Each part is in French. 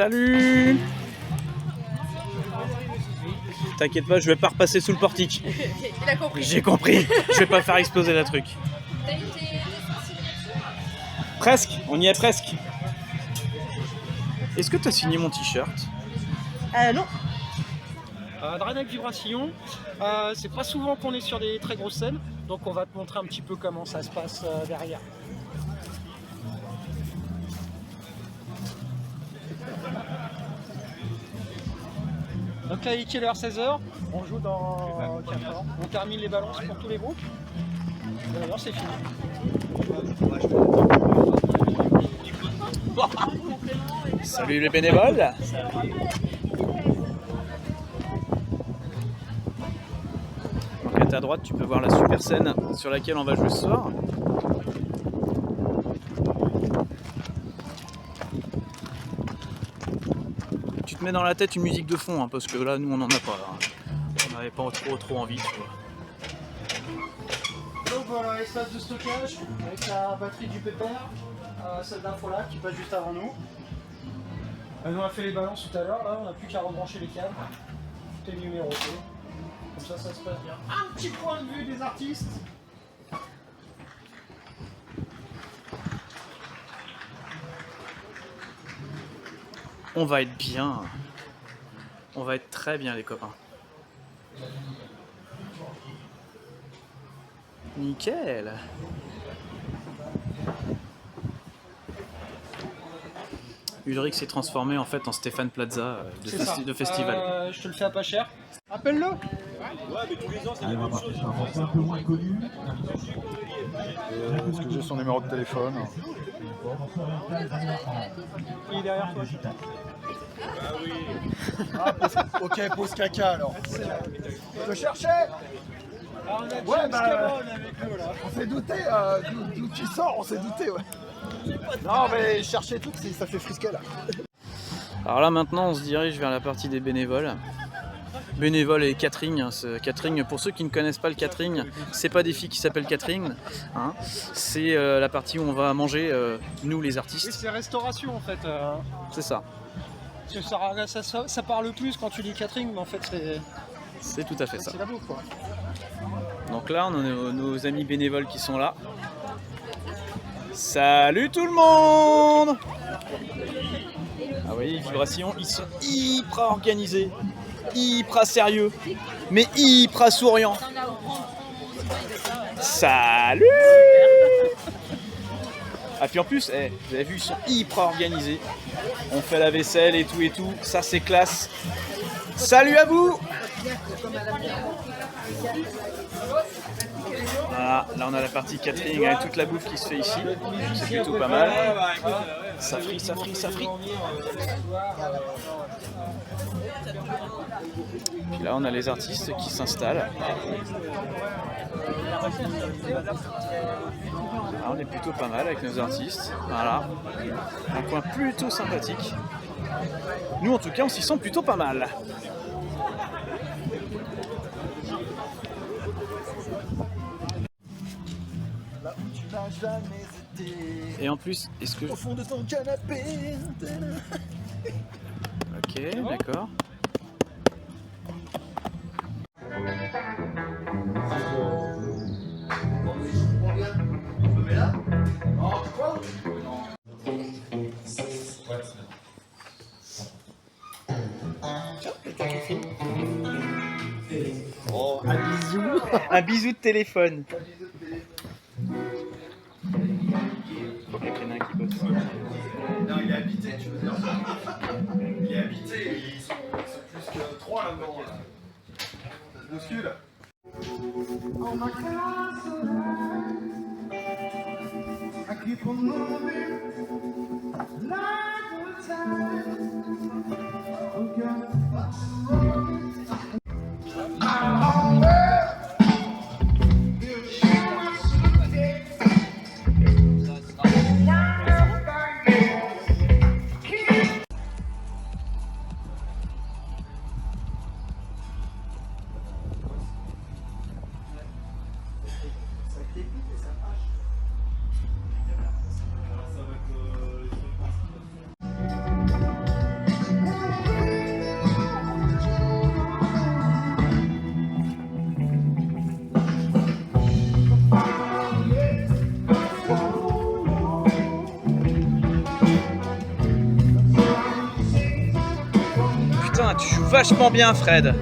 Salut. T'inquiète pas, je vais pas repasser sous le portique. Il a compris. J'ai compris. Je vais pas faire exploser la truc. Presque, on y est presque. Est-ce que t'as signé mon t-shirt? Non. Draenec Vibration, c'est pas souvent qu'on est sur des très grosses scènes, donc on va te montrer un petit peu comment ça se passe derrière. Donc là il est l'heure 16h, on joue dans 4 heures, on termine les balances pour tous les groupes, d'ailleurs c'est fini. Salut les bénévoles. Donc à ta droite, tu peux voir la super scène sur laquelle on va jouer ce soir. Tu te mets dans la tête une musique de fond, hein, parce que là, nous, on n'en a pas. Là. On n'avait pas trop envie, tu vois. Donc voilà, espace de stockage avec la batterie du pépère, celle d'info là qui passe juste avant nous. Nous on a fait les balances tout à l'heure, là on n'a plus qu'à rebrancher les câbles. Tout est numéroté. Comme ça, ça se passe bien. Un petit point de vue des artistes. On va être bien. On va être très bien, les copains. Nickel. Ulrich s'est transformé en fait en Stéphane Plaza de festival. Je te le fais à pas cher. Appelle-le. Ouais, mais tous les ans, c'est la même chose. Un peu moins connu. Est-ce que j'ai son numéro de téléphone? Il est derrière toi. Ah oui. Ah, ok, pause caca alors. Je cherchais. Alors, on a Ouais, James bah, Cameron avec nous là. On s'est douté, d'où tu sors, on s'est douté, ouais. Non, mais chercher tout, ça fait frisquer là. Alors là maintenant on se dirige vers la partie des bénévoles. Bénévoles et catering. Catering, pour ceux qui ne connaissent pas le catering, c'est pas des filles qui s'appellent catering. Hein. C'est la partie où on va manger, nous les Oui, artistes. c'est restauration en fait. C'est ça. Parce que ça parle plus quand tu dis catering, mais en fait C'est tout à fait ça. c'est la bouffe quoi. Donc là on a nos amis bénévoles qui sont là. Salut tout le monde! Ah oui, Vibration, ils sont hyper organisés, hyper sérieux, mais hyper souriants. Salut! Ah puis en plus, vous avez vu, ils sont hyper organisés. On fait la vaisselle et tout, ça c'est classe. Salut à vous! Voilà, là on a la partie catering avec toute la bouffe qui se fait ici, c'est plutôt pas mal. Ça frit. Puis là on a les artistes qui s'installent. Là, on est plutôt pas mal avec nos artistes, voilà. Un coin plutôt sympathique. Nous en tout cas on s'y sent plutôt pas mal. Et en plus, est-ce que... Au fond de ton canapé. Ok, d'accord. Oh, un bisou. Un bisou de téléphone. Non, il est habité, tu veux dire. Il est habité, ils sont plus que 3 là-dedans. Ça se bouscule. vachement bien, Fred.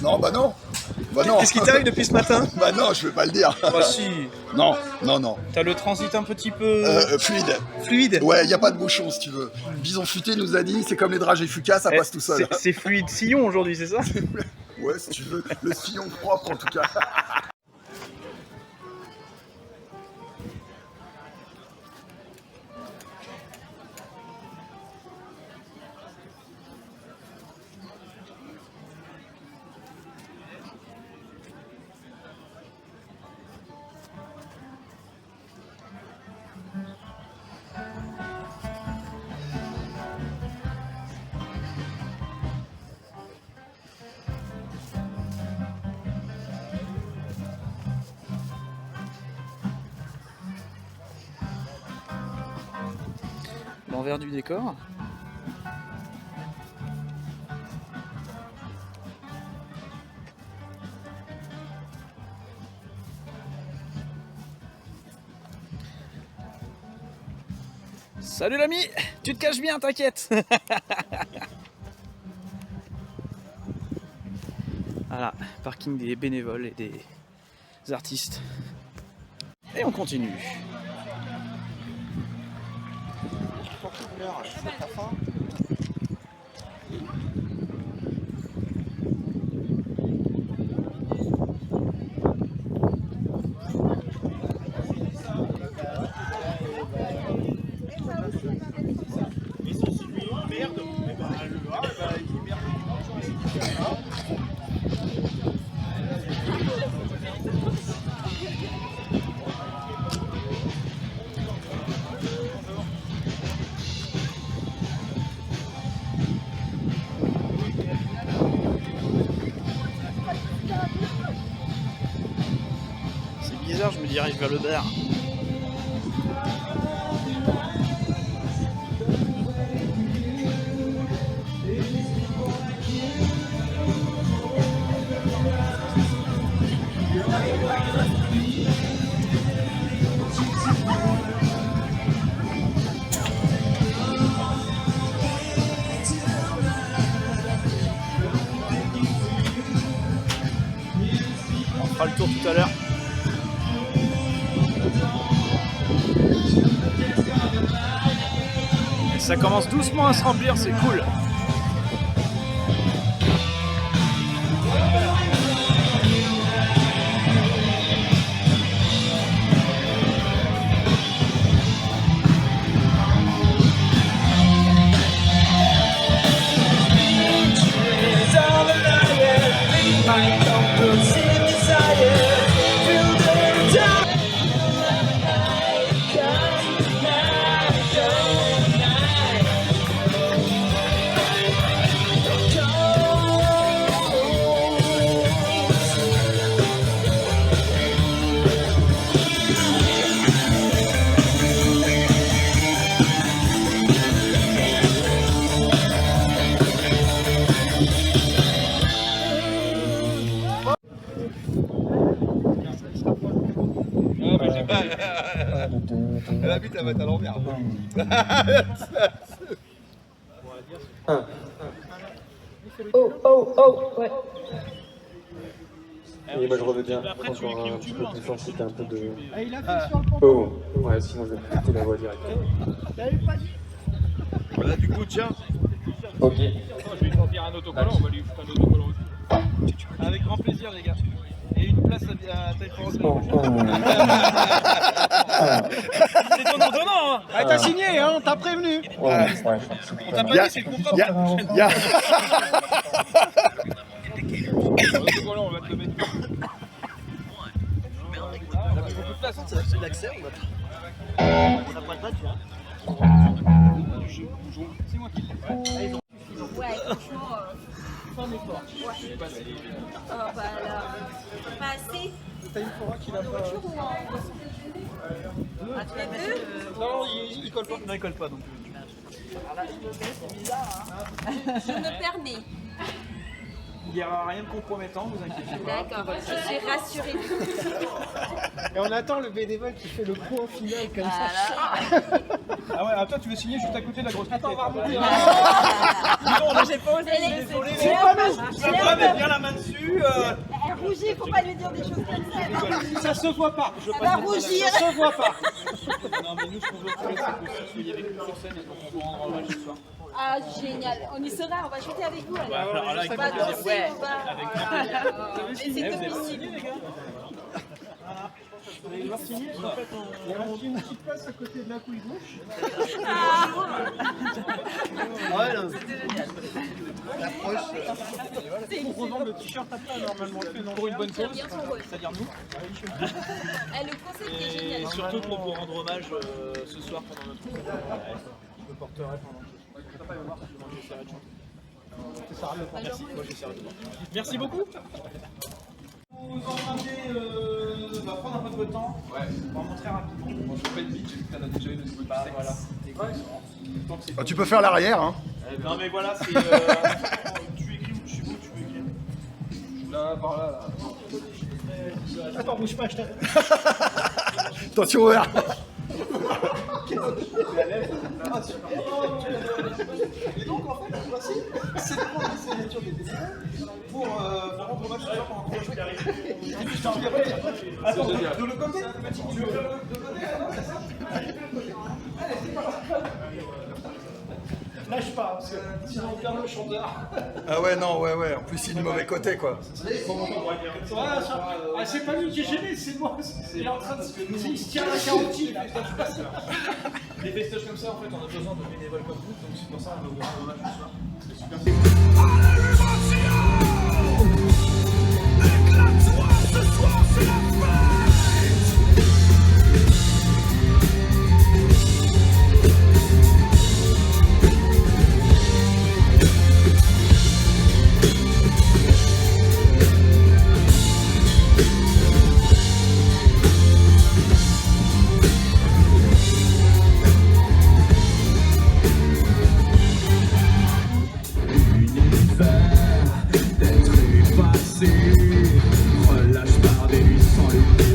Non, bah non. Bah non. Qu'est-ce qui t'arrive depuis ce matin? Bah non, je vais pas le dire. Bah si. Non, non, non. T'as le transit un petit peu... Fluide. fluide. Ouais, y a pas de bouchon si tu veux. Bison futé nous a dit, c'est comme les dragées Fuca, ça passe tout seul. C'est fluide sillon aujourd'hui, c'est ça? Ouais, si tu veux. Le sillon propre en tout cas. L'envers du décor. Salut l'ami, tu te caches bien, t'inquiète. Voilà, parking des bénévoles et des artistes. Et on continue. C'est bizarre, je me dirige vers le bar. On fera le tour tout à l'heure. Ça commence doucement à se remplir, c'est cool. Elle habite à mettre à l'envers. Oh, oh, oh, ouais. Et moi je reviens encore un petit peu plus fort, c'était un peu de... Ah, il a fait sur le pont. Oh, ouais, sinon je vais quitter la voie directe. Voilà, du coup, tiens. Ok. Je vais lui sortir un autocollant, on va lui foutre un autocollant aussi. Avec grand plaisir les gars. Et une place à taille forte. C'est donnant hein. Ah, t'as signé, hein, t'as prévenu. Ouais, On t'a pas dit, c'est le contrat. L'autocollant, on va te le mettre. On a plus beaucoup de place, hein. C'est l'accès, on va. On n'a pas de date, là. C'est moi qui l'ai fait. Ouais, franchement, Fort effort. ouais. Bah là, pas assez. T'as une fois qu'il a pas. À tous les deux. Non, il colle pas. Non, il colle pas donc. Je me permets. Il n'y aura rien de compromettant, vous inquiétez pas. D'accord, je suis rassurée. Et on attend le bénévole qui fait le point final comme ça. Ah ouais, toi tu veux signer juste à côté de la grosse tête. Attends, on va remonter. J'ai pas osé. Désolé. C'est pas mal. Je peux pas mettre bien la main dessus. Elle rougit, faut pas lui dire des choses comme ça. Ça se voit pas. Elle va rougir. Ça se voit pas. Non mais nous ce qu'on veut faire c'est que vous soyez avec nous sur scène et qu'on vous rendre hommage ce soir. Ah, génial. On y sera, on va chanter avec vous. Alors. Alors là, avec On va grand danser, plaisir. on va... Et c'est domicile. Il y a une petite place à côté de la couille gauche. Ouais, non. Pour revendre le t-shirt après, normalement, pour une bonne cause. Bien son rôle. C'est-à-dire nous. Eh, le concept est génial. Et surtout pour vous rendre hommage ce soir pendant notre concert. Je me porterai pendant que je ne pas le voir si j'essaierai de chanter. Merci, moi j'essaierai de voir. Merci beaucoup. Vous empruntez, va prendre un peu de votre temps. Ouais. Vraiment très rapidement. Moi je fais le beat, j'ai vu que t'en as déjà une au niveau du sexe. Voilà. Oh, tu peux faire l'arrière, hein. Non mais voilà, c'est... tu écris où je suis beau, tu peux écrire. Là, par là, là. Attends, bouge pas, je t'attends. Attention, ouvert. Et donc en fait, voici, c'est de prendre la signature des bénévoles pour rendre hommage ce soir pendant qu'on va jouer. Attends, De le côté, petit tu veux faire de côté, c'est ça? lâche pas, parce que sinon on perd le chanteur. Ah ouais, non, ouais. En plus, c'est du mauvais côté, quoi. C'est pas lui qui est gêné, c'est moi. Il est en train de il se tient à la carotide. Des festoches comme ça, en fait, on a besoin de bénévoles comme vous, donc c'est pour ça qu'on va vous rendre hommage ce soir. C'est super. Éclate-toi, ce soir c'est la relâche par des nuits sans lumière.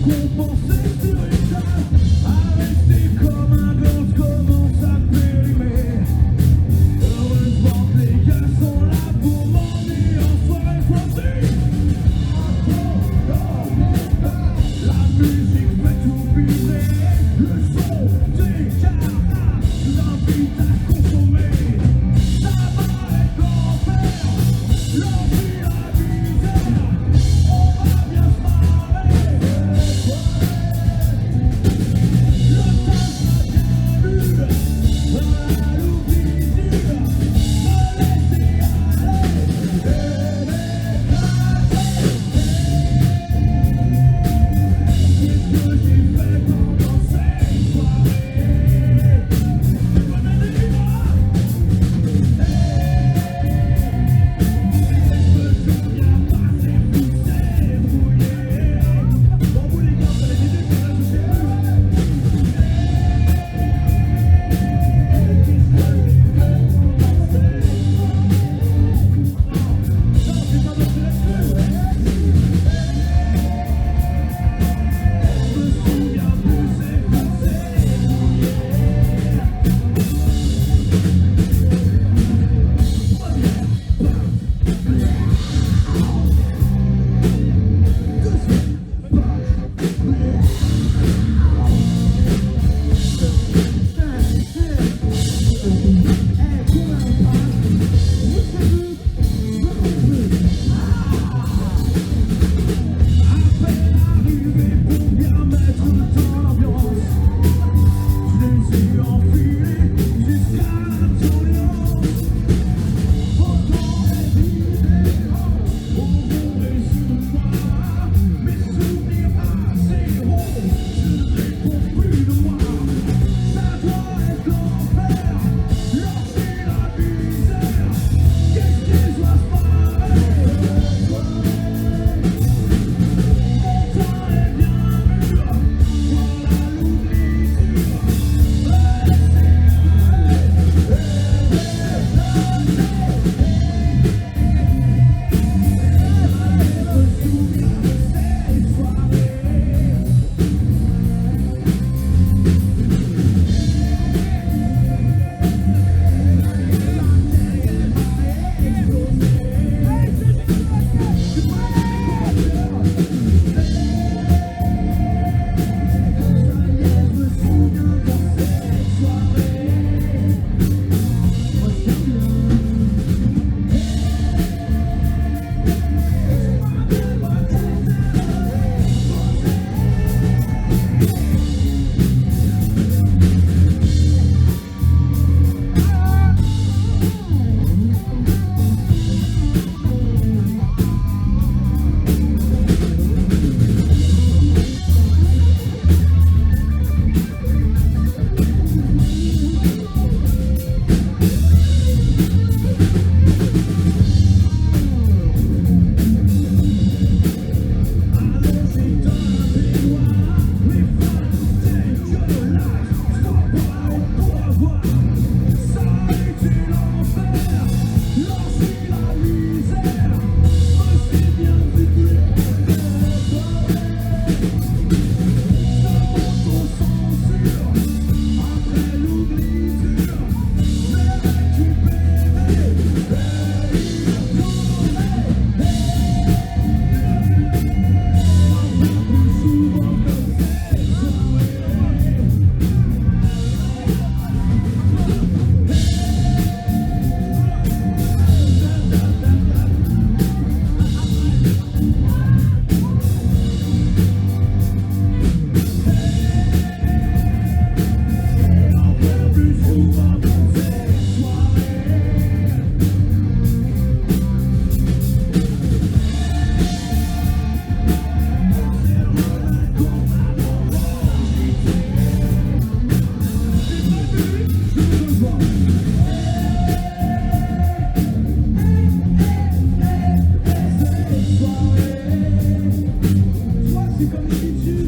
Compenser sur une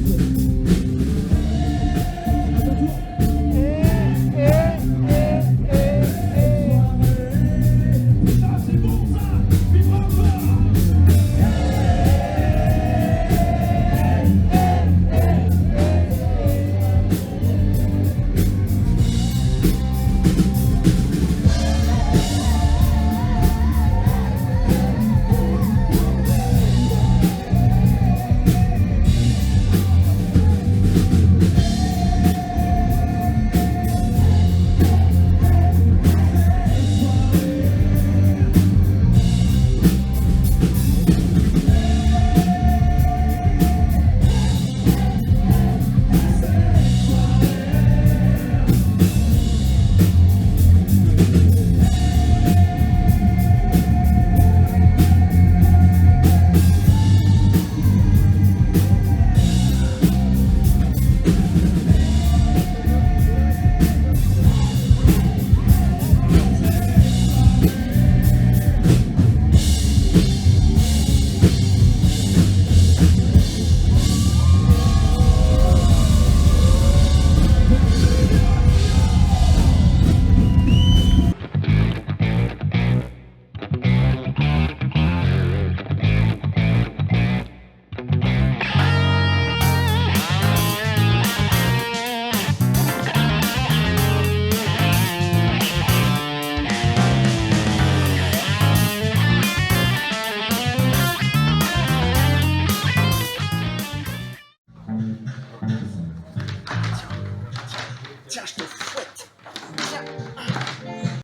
Thank you.